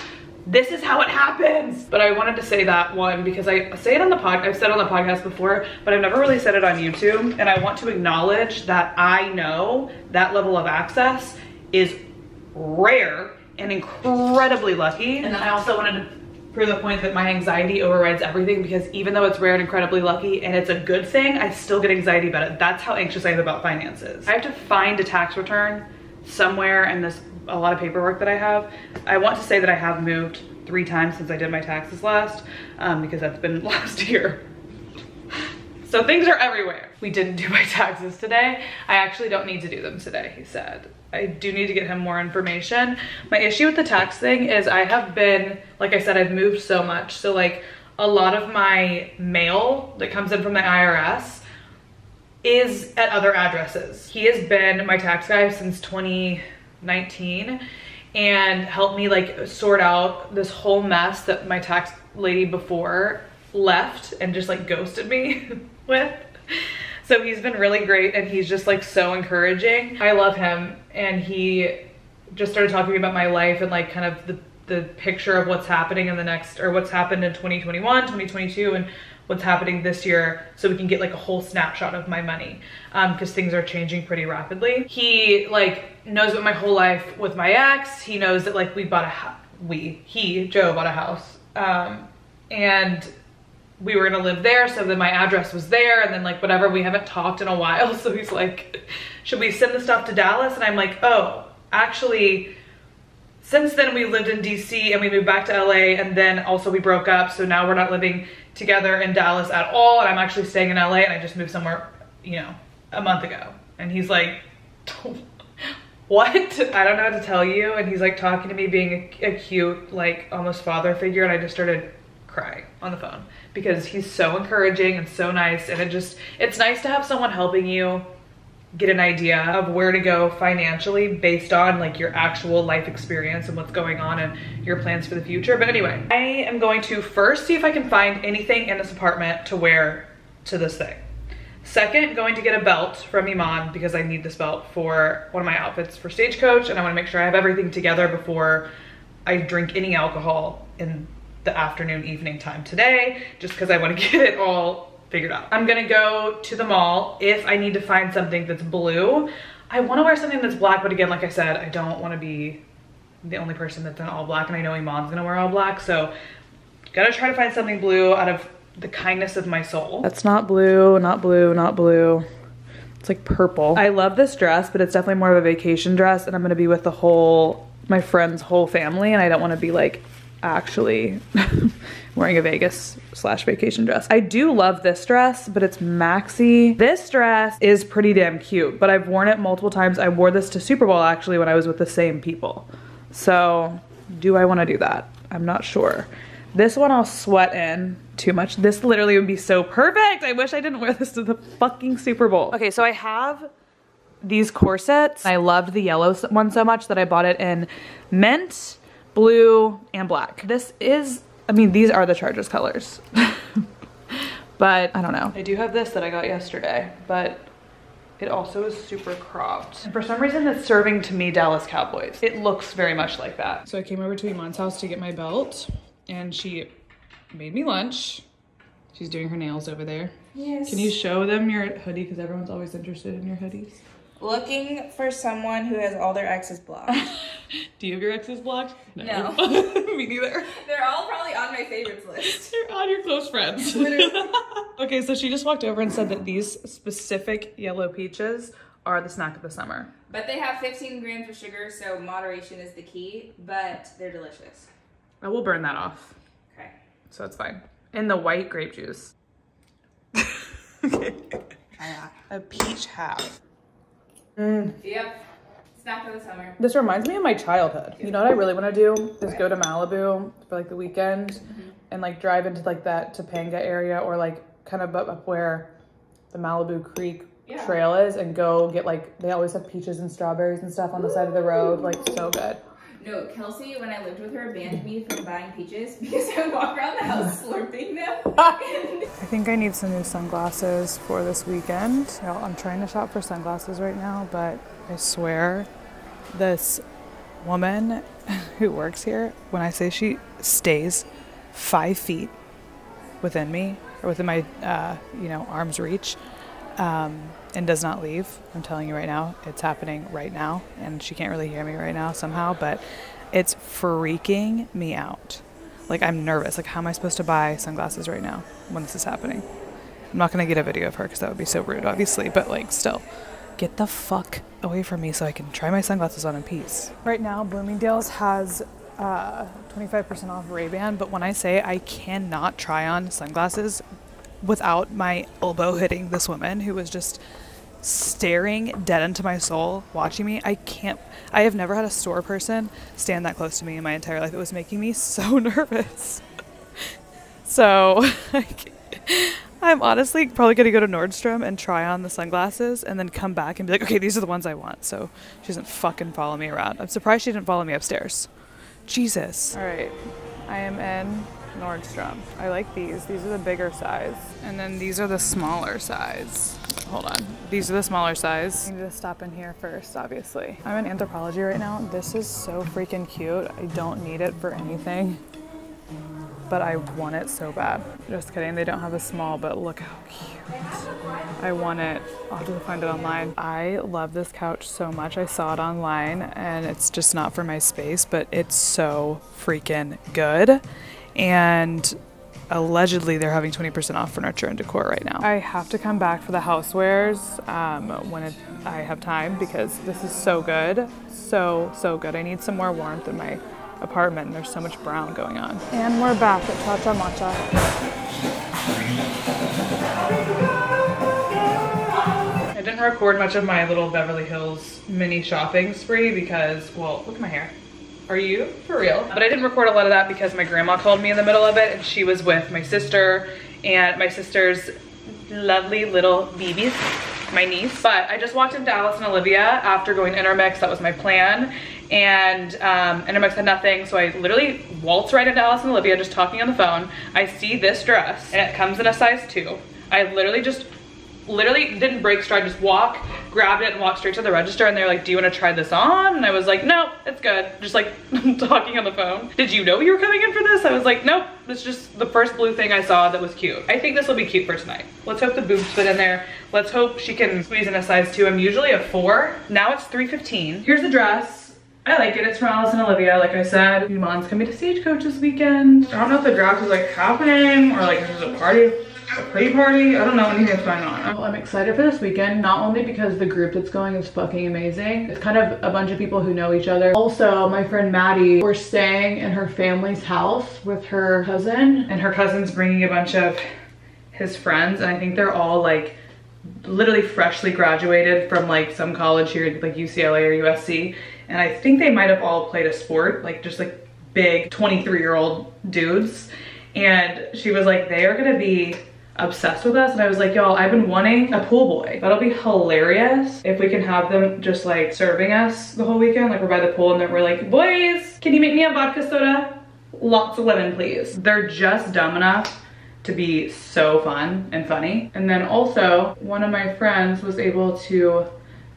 this is how it happens. But I wanted to say that one because I say it on the podcast, I've said it on the podcast before, but I've never really said it on YouTube. And I want to acknowledge that I know that level of access is rare and incredibly lucky. And then I also wanted to prove the point that my anxiety overrides everything, because even though it's rare and incredibly lucky and it's a good thing, I still get anxiety about it. That's how anxious I am about finances. I have to find a tax return somewhere in this, a lot of paperwork that I have. I want to say that I have moved 3 times since I did my taxes last, because that's been last year. So things are everywhere. We didn't do my taxes today. I actually don't need to do them today, he said. I do need to get him more information. My issue with the tax thing is I have been, like I said, I've moved so much. So like a lot of my mail that comes in from the IRS is at other addresses. He has been my tax guy since 2019 and helped me like sort out this whole mess that my tax lady before left and just like ghosted me with. So he's been really great, and he's just like so encouraging. I love him, and he just started talking to me about my life and like kind of the picture of what's happening in the next, or what's happened in 2021, 2022, and what's happening this year, so we can get like a whole snapshot of my money, because things are changing pretty rapidly. He like knows about my whole life with my ex. He knows that like Joe bought a house, and we were gonna live there, so then my address was there, and then like whatever, we haven't talked in a while, so he's like, should we send the stuff to Dallas? And I'm like, oh, actually, since then we lived in DC and we moved back to LA, and then also we broke up, so now we're not living together in Dallas at all, and I'm actually staying in LA, and I just moved somewhere, you know, a month ago. And he's like, what? I don't know what to tell you. And he's like talking to me, being a cute, like almost father figure, and I just started crying on the phone because he's so encouraging and so nice. And it's nice to have someone helping you get an idea of where to go financially based on like your actual life experience and what's going on and your plans for the future. But anyway, I am going to first see if I can find anything in this apartment to wear to this thing. Second, going to get a belt from Iman because I need this belt for one of my outfits for Stagecoach, and I want to make sure I have everything together before I drink any alcohol in the afternoon, evening time today, just because I want to get it all figured out. I'm gonna go to the mall if I need to find something that's blue. I want to wear something that's black, but again, like I said, I don't want to be the only person that's in all black, and I know Iman's gonna wear all black, so gotta try to find something blue out of the kindness of my soul. That's not blue, not blue, not blue. It's like purple. I love this dress, but it's definitely more of a vacation dress, and I'm gonna be with my friend's whole family, and I don't want to be like actually wearing a Vegas/vacation dress. I do love this dress, but it's maxi. This dress is pretty damn cute, but I've worn it multiple times. I wore this to Super Bowl actually when I was with the same people. So do I want to do that? I'm not sure. This one I'll sweat in too much. This literally would be so perfect. I wish I didn't wear this to the fucking Super Bowl. Okay, so I have these corsets. I loved the yellow one so much that I bought it in mint, blue, and black. This is, I mean, these are the Chargers colors. But I don't know. I do have this that I got yesterday, but it also is super cropped. And for some reason it's serving to me Dallas Cowboys. It looks very much like that. So I came over to Iman's house to get my belt, and she made me lunch. She's doing her nails over there. Yes. Can you show them your hoodie? Because everyone's always interested in your hoodies. Looking for someone who has all their exes blocked. Do you have your exes blocked? No. Me neither. They're all probably on my favorites list. They're on your close friends. Literally. Okay, so she just walked over and said that these specific yellow peaches are the snack of the summer. But they have 15 grams of sugar, so moderation is the key, but they're delicious. I will burn that off. Okay. So it's fine. And the white grape juice. Okay. A peach half. Yep. Snack of the summer. This reminds me of my childhood. You know what I really want to do is go to Malibu for like the weekend and like drive into like that Topanga area or like kind of up where the Malibu Creek trail is and go get like, they always have peaches and strawberries and stuff on the side of the road. Like so good. No, Kelsey, when I lived with her, banned me from buying peaches because I would walk around the house slurping them. I think I need some new sunglasses for this weekend. I'm trying to shop for sunglasses right now, but I swear this woman who works here, when I say she stays 5 feet within me or within my, arm's reach, and does not leave. I'm telling you right now, it's happening right now, and she can't really hear me right now somehow, but it's freaking me out. Like, I'm nervous. Like, how am I supposed to buy sunglasses right now when this is happening? I'm not going to get a video of her because that would be so rude, obviously, but like, still, get the fuck away from me so I can try my sunglasses on in peace. Right now, Bloomingdale's has 25% off Ray-Ban, but when I say I cannot try on sunglasses without my elbow hitting this woman who was just staring dead into my soul, watching me, I have never had a store person stand that close to me in my entire life. It was making me so nervous. So I'm honestly probably going to go to Nordstrom and try on the sunglasses and then come back and be like, okay, these are the ones I want. So she doesn't fucking follow me around. I'm surprised she didn't follow me upstairs. Jesus. All right, I am in Nordstrom. I like these. These are the bigger size. And then these are the smaller size. Hold on. These are the smaller size. I need to stop in here first, obviously. I'm in Anthropologie right now. This is so freaking cute. I don't need it for anything, but I want it so bad. Just kidding. They don't have a small, but look how cute. I want it. I'll have to find it online. I love this couch so much. I saw it online and it's just not for my space, but it's so freaking good. And allegedly they're having 20% off furniture and decor right now. I have to come back for the housewares when I have time because this is so good. So good. I need some more warmth in my apartment and there's so much brown going on. And we're back at Cha Cha Matcha. I didn't record much of my little Beverly Hills mini shopping spree because, well, look at my hair. Are you? For real? But I didn't record a lot of that because my grandma called me in the middle of it and she was with my sister and my sister's lovely little babies, my niece. But I just walked into Alice and Olivia after going to Intermix. That was my plan. And Intermix had nothing. So I literally waltzed right into Alice and Olivia just talking on the phone. I see this dress and it comes in a size 2. I literally didn't break stride, just grabbed it and walked straight to the register and they're like, do you want to try this on? And I was like, no, it's good. Just like talking on the phone. Did you know you were coming in for this? I was like, nope, it's just the first blue thing I saw that was cute. I think this will be cute for tonight. Let's hope the boobs fit in there. Let's hope she can squeeze in a size 2. I'm usually a 4. Now it's 3:15. Here's the dress. I like it. It's from Alice and Olivia, like I said. Iman's coming to Stagecoach this weekend. I don't know if the draft is like happening or like there's a party. A pretty party? I don't know anything's going on. Well, I'm excited for this weekend, not only because the group that's going is fucking amazing. It's kind of a bunch of people who know each other. Also, my friend Maddie, we're staying in her family's house with her cousin, and her cousin's bringing a bunch of his friends, and I think they're all like literally freshly graduated from like some college here, like UCLA or USC, and I think they might have all played a sport, like just like big 23-year-old dudes. And she was like, they are gonna be obsessed with us. And I was like, y'all, I've been wanting a pool boy. That'll be hilarious if we can have them just like serving us the whole weekend. Like we're by the pool and then we're like, boys, can you make me a vodka soda? Lots of lemon, please. They're just dumb enough to be so fun and funny. And then also one of my friends was able to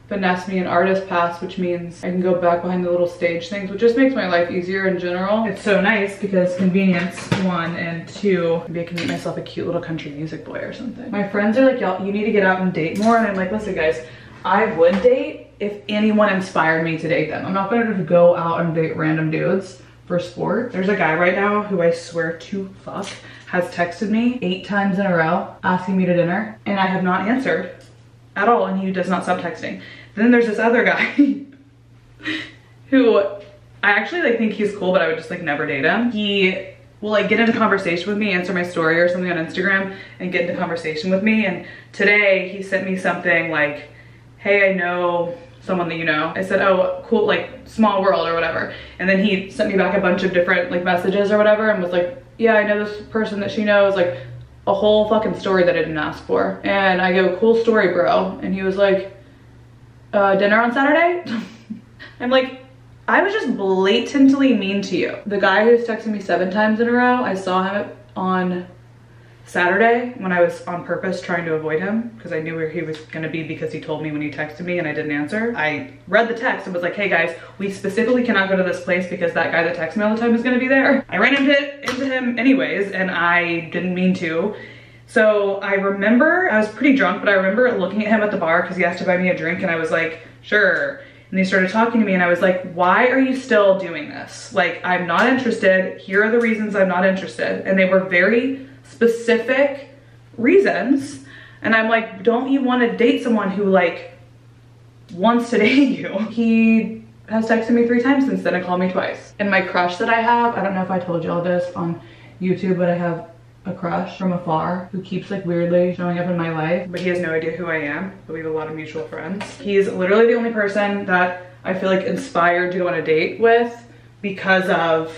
finesse me an artist pass, which means I can go back behind the little stage things, which just makes my life easier in general. It's so nice because convenience, 1, and 2, maybe I can make myself a cute little country music boy or something. My friends are like, y'all, you need to get out and date more. And I'm like, listen guys, I would date if anyone inspired me to date them. I'm not gonna just go out and date random dudes for sport. There's a guy right now who I swear to fuck has texted me 8 times in a row asking me to dinner, and I have not answered at all, and he does not stop texting. Then there's this other guy who I actually like think he's cool, but I would just like never date him. He will like get into conversation with me, answer my story or something on Instagram and get into conversation with me. And today he sent me something like, hey, I know someone that you know. I said, oh, cool, like small world or whatever. And then he sent me back a bunch of different like messages or whatever and was like, yeah, I know this person that she knows, like a whole fucking story that I didn't ask for. And I go, cool story, bro. And he was like, dinner on Saturday? I'm like, I was just blatantly mean to you. The guy who's texting me 7 times in a row, I saw him on Saturday when I was on purpose trying to avoid him because I knew where he was gonna be because he told me when he texted me and I didn't answer. I read the text and was like, hey guys, we specifically cannot go to this place because that guy that texts me all the time is gonna be there. I ran into him anyways and I didn't mean to. So I remember, I was pretty drunk, but I remember looking at him at the bar because he asked to buy me a drink and I was like, sure. And he started talking to me and I was like, why are you still doing this? Like, I'm not interested. Here are the reasons I'm not interested. And they were very specific reasons. And I'm like, don't you want to date someone who like wants to date you? He has texted me 3 times since then and called me twice. And my crush that I have, I don't know if I told y'all this on YouTube, but I have a crush from afar who keeps like weirdly showing up in my life, but he has no idea who I am, but we have a lot of mutual friends. He's literally the only person that I feel like inspired to go on a date with because of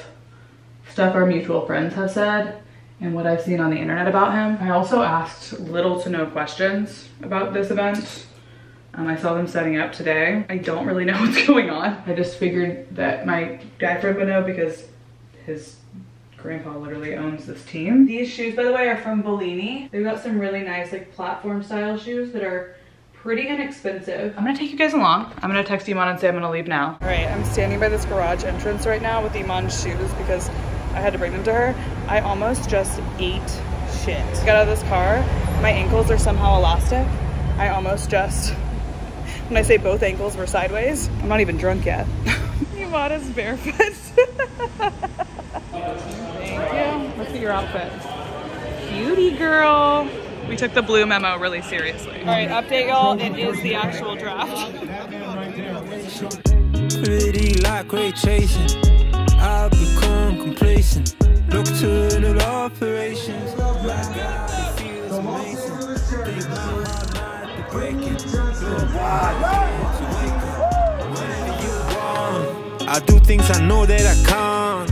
stuff our mutual friends have said and what I've seen on the internet about him. I also asked little to no questions about this event. I saw them setting up today. I don't really know what's going on. I just figured that my guy friend would know because his grandpa literally owns this team. These shoes, by the way, are from Bellini. They've got some really nice like platform style shoes that are pretty inexpensive. I'm gonna take you guys along. I'm gonna text Iman and say I'm gonna leave now. All right, I'm standing by this garage entrance right now with Iman's shoes because I had to bring them to her. I almost just ate shit. Got out of this car. My ankles are somehow elastic. I almost just, when I say both ankles were sideways, I'm not even drunk yet. Iman is barefoot. Thank you. Look at your outfit. Cutie girl. We took the blue memo really seriously. All right, update y'all. It is the actual draft. Pretty like great chasing. I've become complacent. Look to the operations. I do things I know that I can't.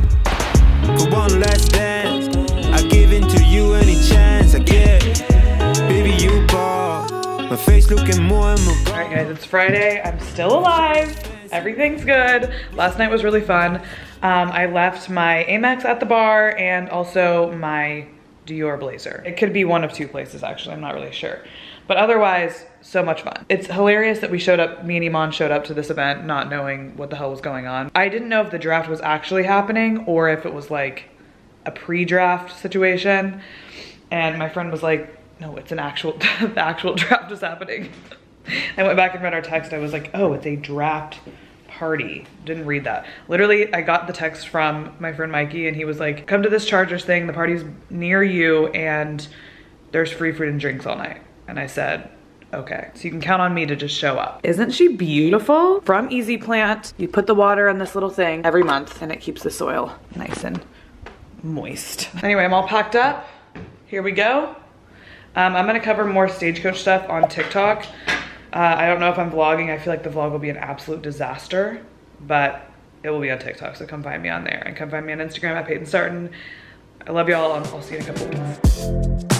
For one last dance, I give in to you any chance I get. Baby, you ball. My face looking more and more. All right, guys, it's Friday. I'm still alive. Everything's good. Last night was really fun. I left my Amex at the bar and also my Dior blazer. It could be one of 2 places, actually. I'm not really sure. But otherwise, so much fun. It's hilarious that we showed up, me and Iman showed up to this event not knowing what the hell was going on. I didn't know if the draft was actually happening or if it was like a pre-draft situation. And my friend was like, no, it's an actual, the actual draft is happening. I went back and read our text. I was like, oh, it's a draft party. Didn't read that. Literally, I got the text from my friend Mikey and he was like, come to this Chargers thing. The party's near you and there's free food and drinks all night. And I said, okay. So you can count on me to just show up. Isn't she beautiful? From Easy Plant, you put the water in this little thing every month and it keeps the soil nice and moist. Anyway, I'm all packed up. Here we go. I'm gonna cover more Stagecoach stuff on TikTok. I don't know if I'm vlogging. I feel like the vlog will be an absolute disaster, but it will be on TikTok. So come find me on there and come find me on Instagram at Payton Sartain. I love y'all. I'll see you in a couple weeks.